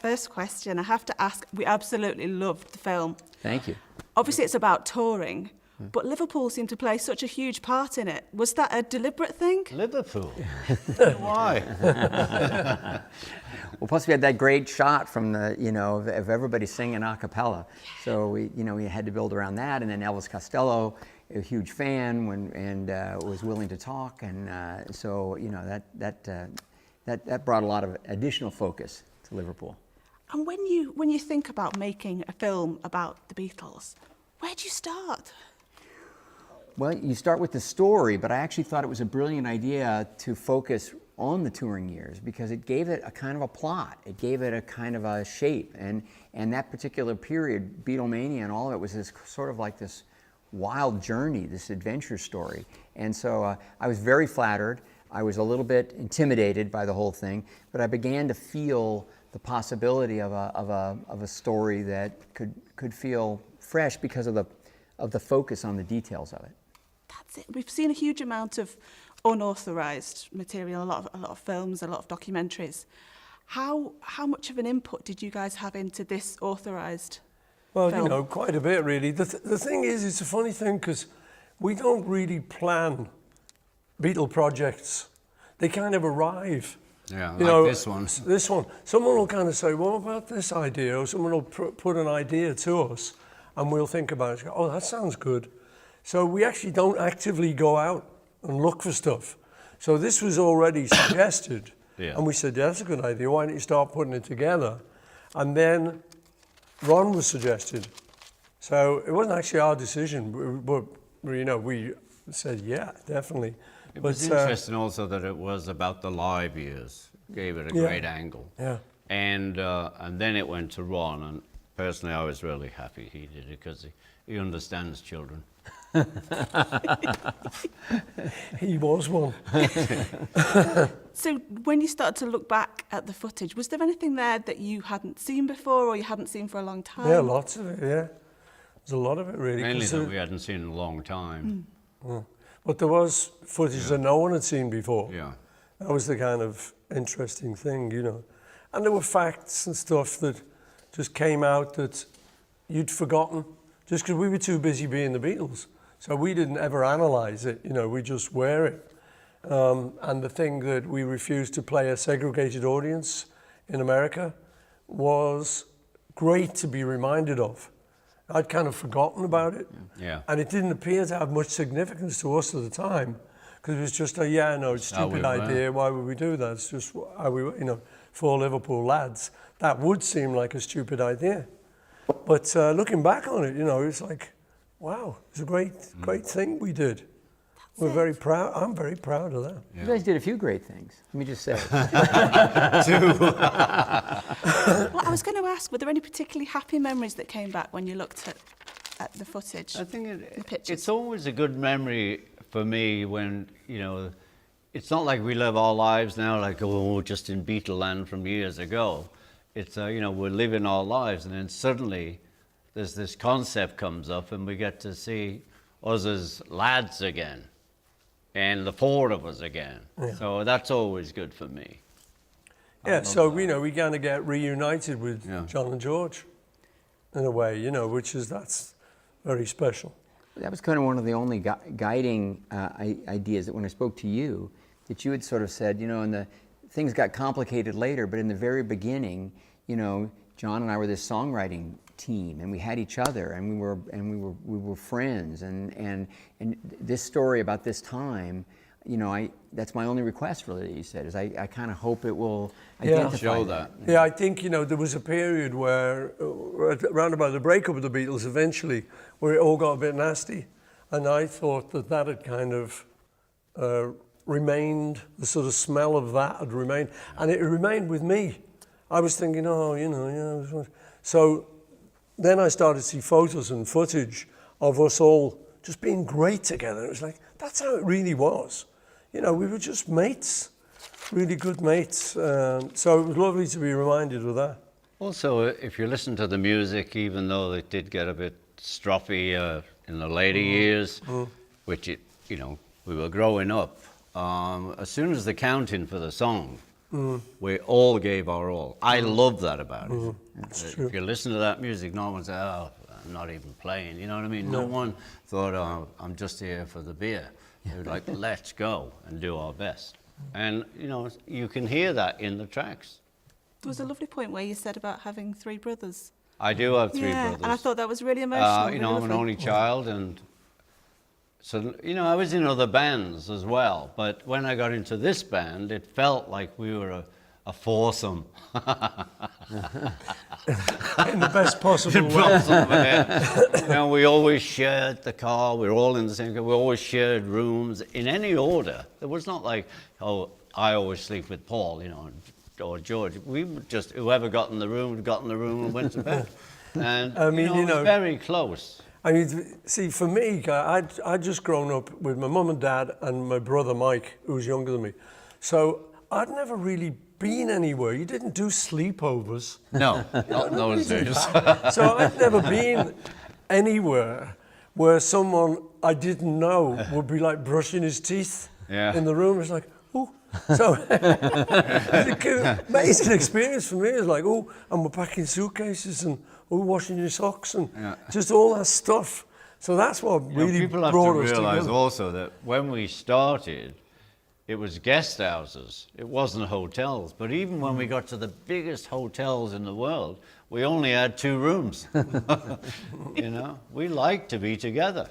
first question, I have to ask, we absolutely loved the film. Thank you. Obviously, it's about touring, but Liverpool seemed to play such a huge part in it. Was that a deliberate thing? Liverpool? Why? Well, plus we had that great shot from the, of everybody singing a cappella. So we had to build around that. And then Elvis Costello, a huge fan and was willing to talk. And so, that brought a lot of additional focus to Liverpool. And when you think about making a film about the Beatles, where do you start? Well, you start with the story, but I actually thought it was a brilliant idea to focus on the touring years because it gave it a kind of a plot. It gave it a kind of a shape. And that particular period, Beatlemania and all of it, was this sort of like this wild journey, this adventure story. And so I was very flattered. I was a little bit intimidated by the whole thing, but I began to feel the possibility of a story that could feel fresh because of the focus on the details of it. That's it. We've seen a huge amount of unauthorized material, a lot of films, a lot of documentaries. How much of an input did you guys have into this authorized film? Well, quite a bit really. The thing is, it's a funny thing because we don't really plan Beatle projects. They kind of arrive. Yeah, this one. This one. Someone will kind of say, what about this idea? Or someone will put an idea to us and we'll think about it. Oh, that sounds good. So we actually don't actively go out and look for stuff. So this was already suggested. Yeah. And we said, yeah, that's a good idea. Why don't you start putting it together? And then Ron was suggested. So it wasn't actually our decision, but we said, yeah, definitely. It was interesting also that it was about the live years. Gave it a great angle. Yeah. And then it went to Ron, and personally I was really happy he did it because he understands children. He was one. So when you started to look back at the footage, was there anything there that you hadn't seen before or you hadn't seen for a long time? Yeah, lots of it, yeah. There's a lot of it, really. Mainly that we hadn't seen in a long time. But there was footage that no one had seen before. Yeah. That was the kind of interesting thing, And there were facts and stuff that just came out that you'd forgotten, just because we were too busy being the Beatles. So we didn't ever analyze it, we just wear it. And the thing that we refused to play a segregated audience in America was great to be reminded of. I'd kind of forgotten about it. Yeah. And it didn't appear to have much significance to us at the time, because it was just it's a stupid idea. Why would we do that? It's just how we were, four Liverpool lads. That would seem like a stupid idea. But looking back on it, it's like, wow, it's a great thing we did. We're very proud. I'm very proud of that. Yeah. You guys did a few great things. Let me just say. Well, I was going to ask, were there any particularly happy memories that came back when you looked at the footage? I think it's always a good memory for me when, it's not like we live our lives now like, just in Beatleland from years ago. It's, we're living our lives and then suddenly there's this concept comes up and we get to see us as lads again. And the four of us again. Yeah. So that's always good for me. Yeah, so we kind of get reunited with John and George in a way, that's very special. That was kind of one of the only guiding ideas that when I spoke to you, that you had sort of said, and the things got complicated later, but in the very beginning, John and I were this songwriting team, and we had each other, and we were friends, and this story about this time, that's my only request really. You said is I kind of hope it will identify show that. Yeah, I think there was a period where around about the breakup of the Beatles, eventually, where it all got a bit nasty, and I thought that had kind of remained. The sort of smell of that had remained, and it remained with me. I was thinking, so. Then I started to see photos and footage of us all just being great together. It was like, that's how it really was. We were just mates, really good mates. So it was lovely to be reminded of that. Also, if you listen to the music, even though it did get a bit stroppy in the later years, which we were growing up, as soon as the counting for the song We all gave our all. I love that about it. It's true. If you listen to that music, no one said, "Oh, I'm not even playing." You know what I mean? No one thought, "Oh, I'm just here for the beer." They were like, "Let's go and do our best." And you know, you can hear that in the tracks. There was a lovely point where you said about having 3 brothers. I do have 3 yeah, brothers. and I thought that was really emotional. You know, really I'm an lovely. only child, and so, you know, I was in other bands as well. But when I got into this band, it felt like we were a foursome. In the best possible way. You know, we always shared the car. We were all in the same car. We always shared rooms in any order. It was not like, oh, I always sleep with Paul, you know, or George. We would just, whoever got in the room and went to bed. And I mean, it was very close. I mean, see, for me, I'd just grown up with my mum and dad and my brother Mike, who was younger than me. So I'd never really been anywhere. You didn't do sleepovers. No, not in those days. So I'd never been anywhere where someone I didn't know would be like brushing his teeth in the room. It's like, oh. So it's an amazing experience for me. It's like, oh, and we're packing suitcases and washing your socks and just all that stuff. So that's what really people have brought to us realize together. also that when we started, it was guest houses. It wasn't hotels. But even when we got to the biggest hotels in the world, we only had 2 rooms. You know, we like to be together.